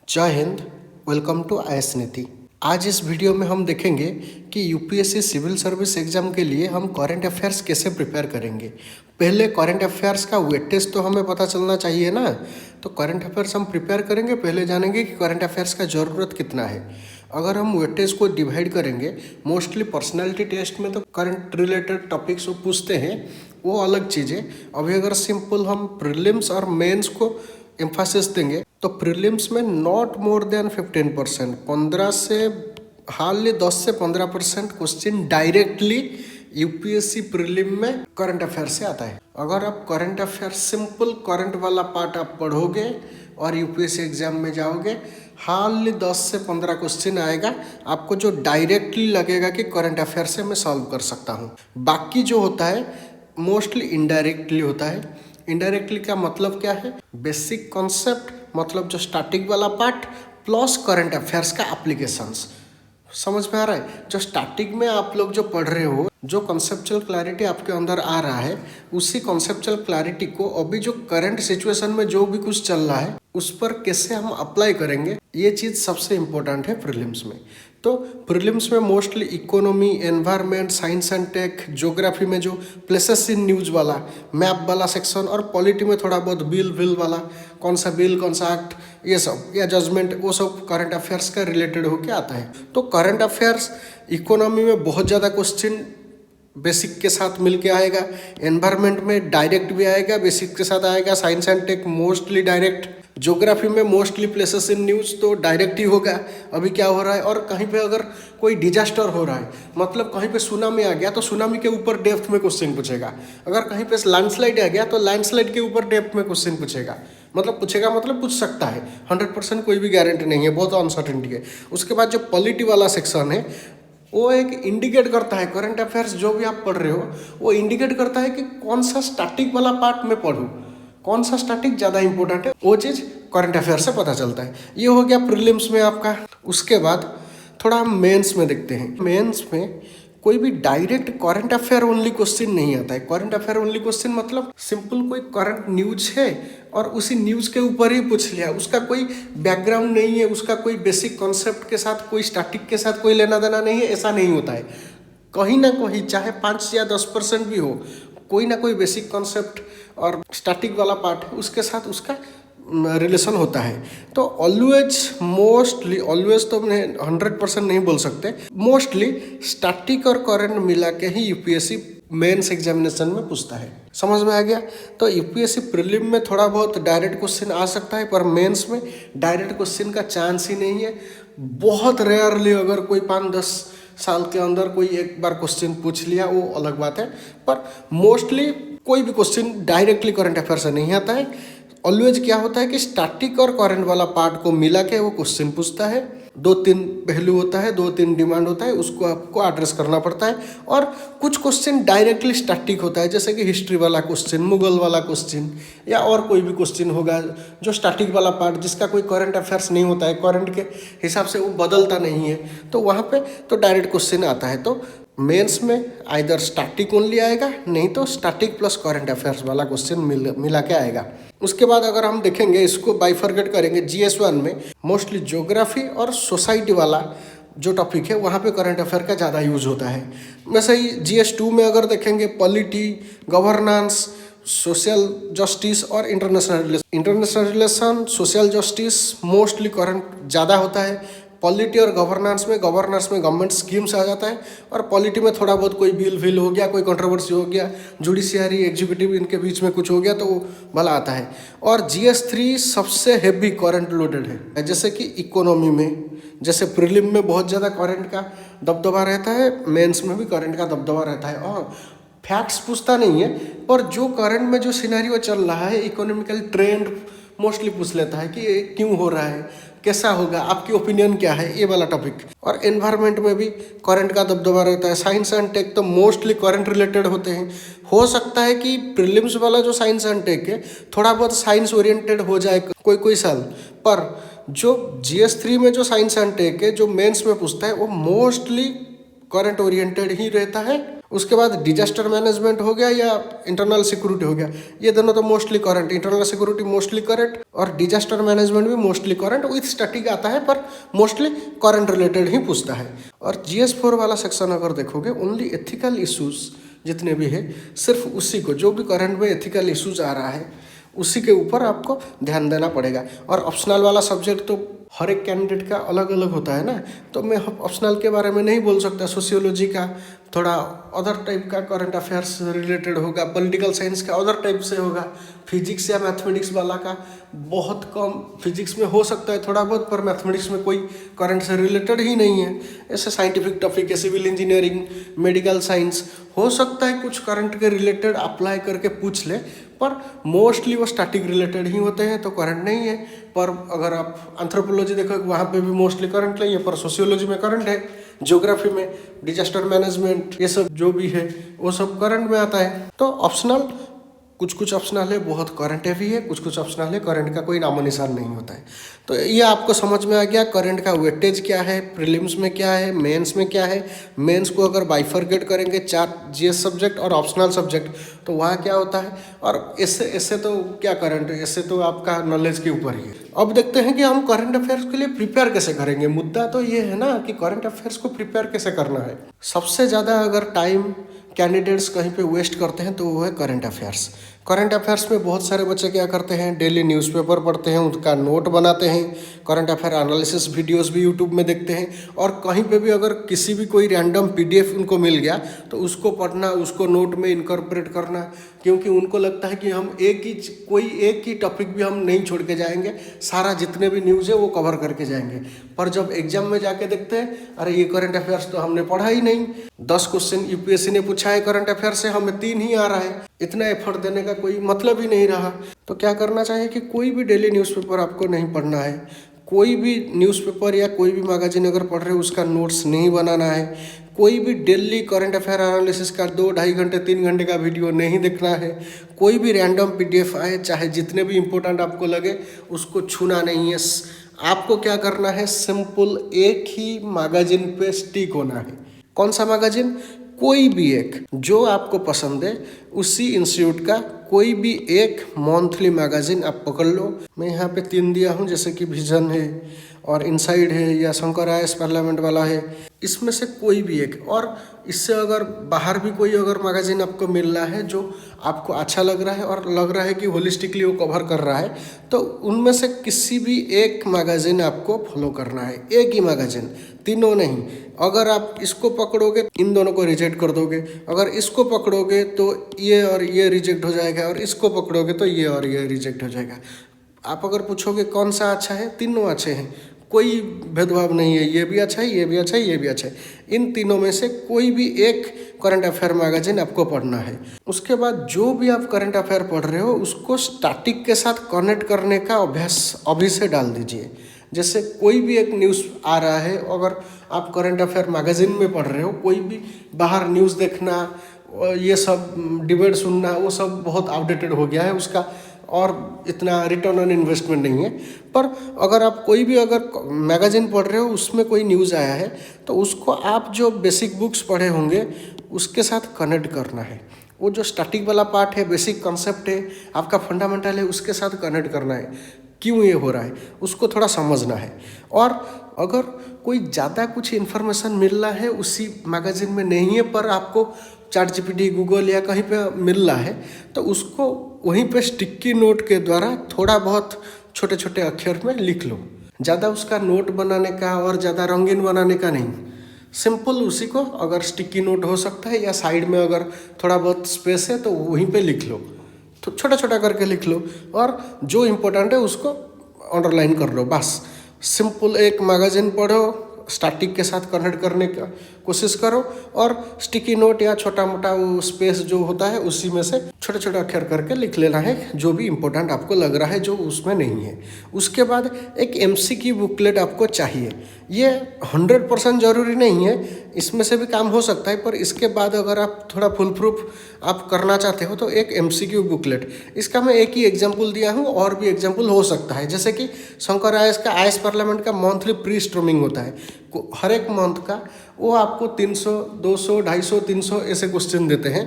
जय Hind. Welcome to IAS नीति। आज इस वीडियो में हम देखेंगे कि यूपीएससी सिविल सर्विस एग्जाम के लिए हम करंट अफेयर्स कैसे प्रिपेयर करेंगे। पहले करंट अफेयर्स का वेटेज तो हमें पता चलना चाहिए ना। तो करंट अफेयर्स हम प्रिपेयर करेंगे, पहले जानेंगे कि करंट अफेयर्स का ज़रूरत कितना है। अगर हम वेटेज को डिवाइड करेंगे, मोस्टली पर्सनैलिटी टेस्ट में तो करंट रिलेटेड टॉपिक्स वो पूछते हैं, वो अलग चीज़ें। अभी अगर सिंपल हम प्रीलिम्स और मेंस को एम्फासिस देंगे तो प्रीलिम्स में नॉट मोर देन 15%, 15 से हार्डली 10 से 15% क्वेश्चन डायरेक्टली यूपीएससी प्रीलिम में करंट अफेयर से आता है। अगर आप करंट अफेयर सिंपल करंट वाला पार्ट आप पढ़ोगे और यूपीएससी एग्जाम में जाओगे, हार्डली 10 से 15 क्वेश्चन आएगा आपको जो डायरेक्टली लगेगा कि करंट अफेयर से मैं सॉल्व कर सकता हूँ। बाकी जो होता है मोस्टली इनडायरेक्टली होता है। इनडायरेक्टली का मतलब क्या है? बेसिक कॉन्सेप्ट, मतलब जो स्टार्टिंग वाला पार्ट प्लस करंट अफेयर्स का एप्लीकेशंस। समझ में आ रहा है? जो स्टार्टिंग में आप लोग जो पढ़ रहे हो, जो कॉन्सेप्चुअल क्लैरिटी आपके अंदर आ रहा है, उसी कॉन्सेप्चुअल क्लैरिटी को अभी जो करंट सिचुएशन में जो भी कुछ चल रहा है उस पर कैसे हम अप्लाई करेंगे, ये चीज़ सबसे इम्पोर्टेंट है प्रीलिम्स में। तो प्रीलिम्स में mostly economy, environment, science and tech, geography में जो प्लेसेस इन न्यूज़ वाला मैप वाला सेक्शन, और पॉलिटी में थोड़ा बहुत बिल वाला, कौन सा बिल, कौन सा एक्ट, ये सब, या जजमेंट, वो सब करंट अफेयर्स का रिलेटेड होके आता है। तो करंट अफेयर्स इकोनॉमी में बहुत ज़्यादा क्वेश्चन बेसिक के साथ मिल के आएगा, एनवायरनमेंट में डायरेक्ट भी आएगा, बेसिक के साथ आएगा, science and tech mostly direct, geography में मोस्टली प्लेसेस इन न्यूज़ तो डायरेक्ट ही होगा अभी क्या हो रहा है। और कहीं पे अगर कोई डिजास्टर हो रहा है, मतलब कहीं पे सुनामी आ गया तो सुनामी के ऊपर डेप्थ में क्वेश्चन पूछेगा। अगर कहीं पे लैंडस्लाइड आ गया तो लैंडस्लाइड के ऊपर डेप्थ में क्वेश्चन पूछेगा। मतलब पूछ सकता है, 100% कोई भी गारंटी नहीं है, बहुत अनसर्टेनिटी है। उसके बाद जो पॉलिटी वाला सेक्शन है वो एक इंडिकेट करता है, करंट अफेयर्स जो भी आप पढ़ रहे हो वो इंडिकेट करता है कि कौन सा स्टैटिक वाला पार्ट में पढ़ूँ, कौन सा स्टैटिक ज़्यादा इंपॉर्टेंट है, वो चीज़ करंट अफेयर से पता चलता है। ये हो गया प्रीलिम्स में आपका। उसके बाद थोड़ा हम मेंस में देखते हैं। मेंस में कोई भी direct current affair only question नहीं आता है। करंट अफेयर ओनली क्वेश्चन मतलब सिंपल कोई करंट न्यूज है और उसी न्यूज़ के ऊपर ही पूछ लिया, उसका कोई बैकग्राउंड नहीं है, उसका कोई बेसिक कॉन्सेप्ट के साथ, कोई स्टैटिक के साथ कोई लेना देना नहीं है, ऐसा नहीं होता है। कहीं ना कहीं चाहे 5 या 10% भी हो, कोई ना कोई बेसिक कॉन्सेप्ट और स्टैटिक वाला पार्ट है उसके साथ उसका रिलेशन होता है। तो ऑलवेज तो मैं 100% नहीं बोल सकते, मोस्टली स्टैटिक और करंट मिला के ही यूपीएससी मेंस एग्जामिनेशन में पूछता है। समझ में आ गया? तो यूपीएससी प्रीलिम में थोड़ा बहुत डायरेक्ट क्वेश्चन आ सकता है, पर मेंस में डायरेक्ट क्वेश्चन का चांस ही नहीं है। बहुत रेयरली अगर कोई 5-10 साल के अंदर कोई एक बार क्वेश्चन पूछ लिया, वो अलग बात है, पर मोस्टली कोई भी क्वेश्चन डायरेक्टली करंट अफेयर से नहीं आता है। ऑलवेज क्या होता है कि स्टैटिक और करंट वाला पार्ट को मिला के वो क्वेश्चन पूछता है। 2-3 पहलू होता है, 2-3 डिमांड होता है, उसको आपको एड्रेस करना पड़ता है। और कुछ क्वेश्चन डायरेक्टली स्टैटिक होता है, जैसे कि हिस्ट्री वाला क्वेश्चन, मुगल वाला क्वेश्चन, या और कोई भी क्वेश्चन होगा जो स्टैटिक वाला पार्ट जिसका कोई करंट अफेयर्स नहीं होता है, करंट के हिसाब से वो बदलता नहीं है, तो वहाँ पे तो डायरेक्ट क्वेश्चन आता है। तो मेंस में आइदर स्टैटिक ओनली आएगा, नहीं तो स्टैटिक प्लस करंट अफेयर्स वाला क्वेश्चन मिला के आएगा। उसके बाद अगर हम देखेंगे, इसको बाइफरगेट करेंगे, GS1 में मोस्टली ज्योग्राफी और सोसाइटी वाला जो टॉपिक है वहाँ पे करंट अफेयर का ज़्यादा यूज होता है। वैसे ही GS2 में अगर देखेंगे, पॉलिटी, गवर्नेंस, सोशल जस्टिस और international relation, social justice mostly current ज़्यादा होता है। पॉलिटी और गवर्नेंस में गवर्नमेंट स्कीम्स आ जाता है, और पॉलिटी में थोड़ा बहुत कोई बिल हो गया, कोई कंट्रोवर्सी हो गया, जुडिशियरी, एग्जीक्यूटिव, इनके बीच में कुछ हो गया तो वो भला आता है। और GS3 सबसे हेवी करंट लोडेड है। जैसे कि इकोनॉमी में, जैसे प्रीलिम में बहुत ज़्यादा करंट का दबदबा रहता है, मेंस में भी करंट का दबदबा रहता है। और फैक्ट्स पूछता नहीं है, पर जो करंट में जो सिनेरियो चल रहा है, इकोनॉमिकल ट्रेंड मोस्टली पूछ लेता है कि ये क्यों हो रहा है, कैसा होगा, आपकी ओपिनियन क्या है, ये वाला टॉपिक। और एनवायरनमेंट में भी करंट का दबदबा रहता है। साइंस एंड टेक तो मोस्टली करंट रिलेटेड होते हैं। हो सकता है कि प्रीलिम्स वाला जो साइंस एंड टेक है थोड़ा बहुत साइंस ओरिएंटेड हो जाए कोई साल, पर जो GS3 में जो साइंस एंड टेक है जो मेंस में पूछता है वो मोस्टली करंट ओरिएंटेड ही रहता है। उसके बाद डिजास्टर मैनेजमेंट हो गया या इंटरनल सिक्योरिटी हो गया, ये दोनों तो mostly current, internal security mostly current और डिजास्टर मैनेजमेंट भी मोस्टली करंट विथ स्टैटिक आता है, पर मोस्टली करंट रिलेटेड ही पूछता है। और GS4 वाला सेक्शन अगर देखोगे, ओनली एथिकल इश्यूज जितने भी है, सिर्फ उसी को, जो भी करंट में एथिकल इश्यूज आ रहा है उसी के ऊपर आपको ध्यान देना पड़ेगा। और ऑप्शनल वाला सब्जेक्ट तो हर एक कैंडिडेट का अलग अलग होता है ना, तो मैं ऑप्शनल के बारे में नहीं बोल सकता। सोशियोलॉजी का थोड़ा अदर टाइप का करंट अफेयर्स रिलेटेड होगा, पॉलिटिकल साइंस का अदर टाइप से होगा, फिजिक्स या मैथमेटिक्स वाला का बहुत कम, फिजिक्स में हो सकता है थोड़ा बहुत, पर मैथमेटिक्स में कोई करंट से रिलेटेड ही नहीं है। ऐसे साइंटिफिक टॉपिक है, सिविल इंजीनियरिंग, मेडिकल साइंस, हो सकता है कुछ करंट के रिलेटेड अप्लाई करके पूछ ले, पर मोस्टली वो स्टैटिक रिलेटेड ही होते हैं, तो करंट नहीं है। पर अगर आप एंथ्रोपोलॉजी देखो, वहाँ पे भी मोस्टली करंट नहीं है, पर सोशियोलॉजी में करंट है, ज्योग्राफी में डिजास्टर मैनेजमेंट, ये सब जो भी है वो सब करंट में आता है। तो ऑप्शनल कुछ ऑप्शनल है बहुत करंट हैवी है, कुछ ऑप्शनल है करंट का कोई नामो निशान नहीं होता है। तो ये आपको समझ में आ गया करंट का वेटेज क्या है, प्रीलिम्स में क्या है, मेंस में क्या है। मेंस को अगर बाइफरकेट करेंगे 4 GS सब्जेक्ट और ऑप्शनल सब्जेक्ट, तो वहाँ क्या होता है। और इससे तो क्या करंट है, इससे तो आपका नॉलेज के ऊपर ही है। अब देखते हैं कि हम करंट अफेयर्स के लिए प्रिपेयर कैसे करेंगे। मुद्दा तो ये है ना कि करंट अफेयर्स को प्रिपेयर कैसे करना है। सबसे ज़्यादा अगर टाइम कैंडिडेट्स कहीं पे वेस्ट करते हैं तो वो है करंट अफेयर्स। करंट अफेयर्स में बहुत सारे बच्चे क्या करते हैं, डेली न्यूज़पेपर पढ़ते हैं, उनका नोट बनाते हैं, करंट अफेयर एनालिसिस वीडियोस भी यूट्यूब में देखते हैं, और कहीं पे भी अगर किसी भी कोई रैंडम PDF उनको मिल गया तो उसको पढ़ना, उसको नोट में इनकॉर्पोरेट करना, क्योंकि उनको लगता है कि हम कोई एक ही टॉपिक भी हम नहीं छोड़ के जाएंगे, सारा जितने भी न्यूज़ है वो कवर करके जाएंगे। पर जब एग्जाम में जाके देखते हैं, अरे ये करंट अफेयर्स तो हमने पढ़ा ही नहीं, 10 क्वेश्चन UPSC ने पूछा है करंट अफेयर से, हमें 3 ही आ रहा है, इतना एफर्ट देने का कोई मतलब ही नहीं रहा। तो क्या करना चाहिए कि कोई भी डेली न्यूज़पेपर आपको नहीं पढ़ना है, कोई भी न्यूज़पेपर या कोई भी मैगजीन अगर पढ़ रहे हो उसका नोट्स नहीं बनाना है, कोई भी डेली करंट अफेयर एनालिसिस का 2-2.5 घंटे 3 घंटे का वीडियो नहीं देखना है, कोई भी रैंडम PDF आए चाहे जितने भी इंपॉर्टेंट आपको लगे उसको छूना नहीं है। आपको क्या करना है, सिंपल एक ही मैगजीन पे स्टिक होना है। कौन सा मैगजीन, कोई भी एक जो आपको पसंद है, उसी इंस्टीट्यूट का कोई भी एक मंथली मैगजीन आप पकड़ लो। मैं यहाँ पे 3 दिया हूँ, जैसे कि विजन है और इनसाइड है या शंकर IAS पार्लियामेंट वाला है, इसमें से कोई भी एक। और इससे अगर बाहर भी कोई अगर मैगजीन आपको मिल रहा है जो आपको अच्छा लग रहा है और लग रहा है कि होलिस्टिकली वो कवर कर रहा है, तो उनमें से किसी भी एक मैगजीन आपको फॉलो करना है, एक ही मैगजीन, तीनों नहीं। अगर आप इसको पकड़ोगे इन दोनों को रिजेक्ट कर दोगे, अगर इसको पकड़ोगे तो ये और ये रिजेक्ट हो जाएगा, और इसको पकड़ोगे तो ये और ये रिजेक्ट हो जाएगा। आप अगर पूछोगे कौन सा अच्छा है, तीनों अच्छे हैं, कोई भेदभाव नहीं है, ये भी अच्छा है, ये भी अच्छा है, ये भी अच्छा है। इन तीनों में से कोई भी एक करंट अफेयर मैगजीन आपको पढ़ना है। उसके बाद जो भी आप करंट अफेयर पढ़ रहे हो उसको स्टैटिक के साथ कनेक्ट करने का अभ्यास अभी से डाल दीजिए। जैसे कोई भी एक न्यूज़ आ रहा है, अगर आप करंट अफेयर मैगजीन में पढ़ रहे हो, कोई भी बाहर न्यूज़ देखना, ये सब डिबेट सुनना, वो सब बहुत आउटडेटेड हो गया है उसका, और इतना रिटर्न ऑन इन्वेस्टमेंट नहीं है। पर अगर आप कोई भी अगर मैगजीन पढ़ रहे हो, उसमें कोई न्यूज़ आया है, तो उसको आप जो बेसिक बुक्स पढ़े होंगे उसके साथ कनेक्ट करना है। वो जो स्टैटिक वाला पार्ट है, बेसिक कॉन्सेप्ट है, आपका फंडामेंटल है, उसके साथ कनेक्ट करना है। क्यों ये हो रहा है उसको थोड़ा समझना है। और अगर कोई ज़्यादा कुछ इन्फॉर्मेशन मिल रहा है उसी मैगजीन में नहीं है, पर आपको ChatGPT, गूगल या कहीं पे मिल रहा है, तो उसको वहीं पे स्टिकी नोट के द्वारा थोड़ा बहुत छोटे छोटे अक्षर में लिख लो। ज़्यादा उसका नोट बनाने का और ज़्यादा रंगीन बनाने का नहीं, सिंपल उसी को अगर स्टिकी नोट हो सकता है या साइड में अगर थोड़ा बहुत स्पेस है तो वहीं पे लिख लो, तो छोटा छोटा करके लिख लो, और जो इम्पोर्टेंट है उसको अंडरलाइन कर लो। बस सिंपल एक मैगजीन पढ़ो, स्टैटिक के साथ कनेक्ट करने का कोशिश करो, और स्टिकी नोट या छोटा मोटा वो स्पेस जो होता है उसी में से छोटे छोटे अक्षर करके लिख लेना है जो भी इम्पोर्टेंट आपको लग रहा है जो उसमें नहीं है। उसके बाद एक MCQ बुकलेट आपको चाहिए। ये 100% ज़रूरी नहीं है, इसमें से भी काम हो सकता है, पर इसके बाद अगर आप थोड़ा फुल प्रूफ आप करना चाहते हो तो एक MCQ बुकलेट, इसका मैं एक ही एग्जांपल दिया हूँ, और भी एग्जांपल हो सकता है। जैसे कि शंकर IAS का IAS पार्लियामेंट का मंथली प्री स्ट्रीमिंग होता है, हर एक मंथ का वो आपको 300, 200, 250, 300 ऐसे क्वेश्चन देते हैं,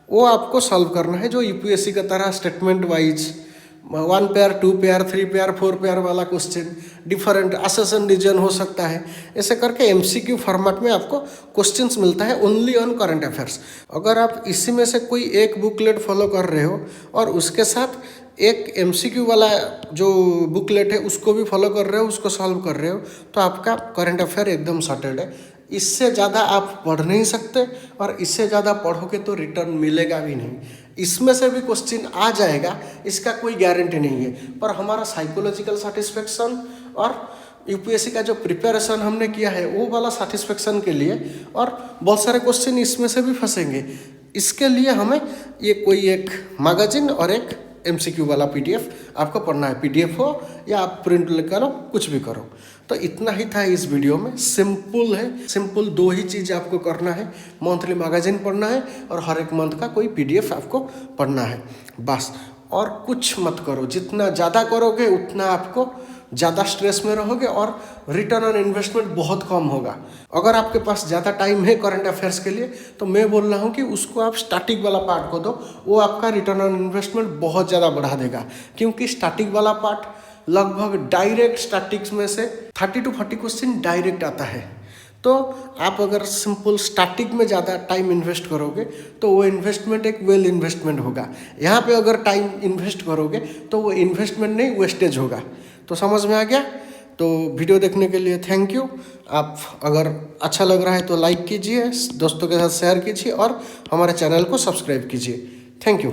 वो आपको सॉल्व करना है, जो UPSC का तरह statement wise 1 pair, 2 pair, 3 pair, 4 pair वाला क्वेश्चन, डिफरेंट असेसन रीजन हो सकता है, ऐसे करके MCQ फॉर्मेट में आपको क्वेश्चंस मिलता है ओनली ऑन करंट अफेयर्स। अगर आप इसी में से कोई एक बुकलेट फॉलो कर रहे हो और उसके साथ एक MCQ वाला जो बुकलेट है उसको भी फॉलो कर रहे हो, उसको सॉल्व कर रहे हो, तो आपका करंट अफेयर एकदम सॉर्टेड है। इससे ज़्यादा आप पढ़ नहीं सकते, और इससे ज़्यादा पढ़ोगे तो रिटर्न मिलेगा भी नहीं। इसमें से भी क्वेश्चन आ जाएगा, इसका कोई गारंटी नहीं है, पर हमारा साइकोलॉजिकल सेटिस्फेक्शन और UPSC का जो प्रिपरेशन हमने किया है वो वाला सेटिस्फेक्शन के लिए, और बहुत सारे क्वेश्चन इसमें से भी फंसेंगे, इसके लिए हमें ये कोई एक मैगजीन और एक MCQ वाला PDF आपको पढ़ना है। PDF हो या आप प्रिंट करो, कुछ भी करो। तो इतना ही था इस वीडियो में, सिंपल है, सिंपल 2 ही चीज़ आपको करना है, मंथली मैगजीन पढ़ना है और हर एक मंथ का कोई PDF आपको पढ़ना है, बस। और कुछ मत करो, जितना ज़्यादा करोगे उतना आपको ज़्यादा स्ट्रेस में रहोगे और रिटर्न ऑन इन्वेस्टमेंट बहुत कम होगा। अगर आपके पास ज़्यादा टाइम है करंट अफेयर्स के लिए, तो मैं बोल रहा हूँ कि उसको आप स्टैटिक वाला पार्ट को दो, वो आपका रिटर्न ऑन इन्वेस्टमेंट बहुत ज़्यादा बढ़ा देगा, क्योंकि स्टैटिक वाला पार्ट लगभग डायरेक्ट स्टैटिक्स में से 30 to 40 क्वेश्चन डायरेक्ट आता है। तो आप अगर सिंपल स्टैटिक में ज़्यादा टाइम इन्वेस्ट करोगे तो वो इन्वेस्टमेंट एक वेल इन्वेस्टमेंट होगा। यहाँ पे अगर टाइम इन्वेस्ट करोगे तो वो इन्वेस्टमेंट नहीं, वेस्टेज होगा। तो समझ में आ गया? तो वीडियो देखने के लिए थैंक यू। आप अगर अच्छा लग रहा है तो लाइक कीजिए, दोस्तों के साथ शेयर कीजिए और हमारे चैनल को सब्सक्राइब कीजिए। Thank you.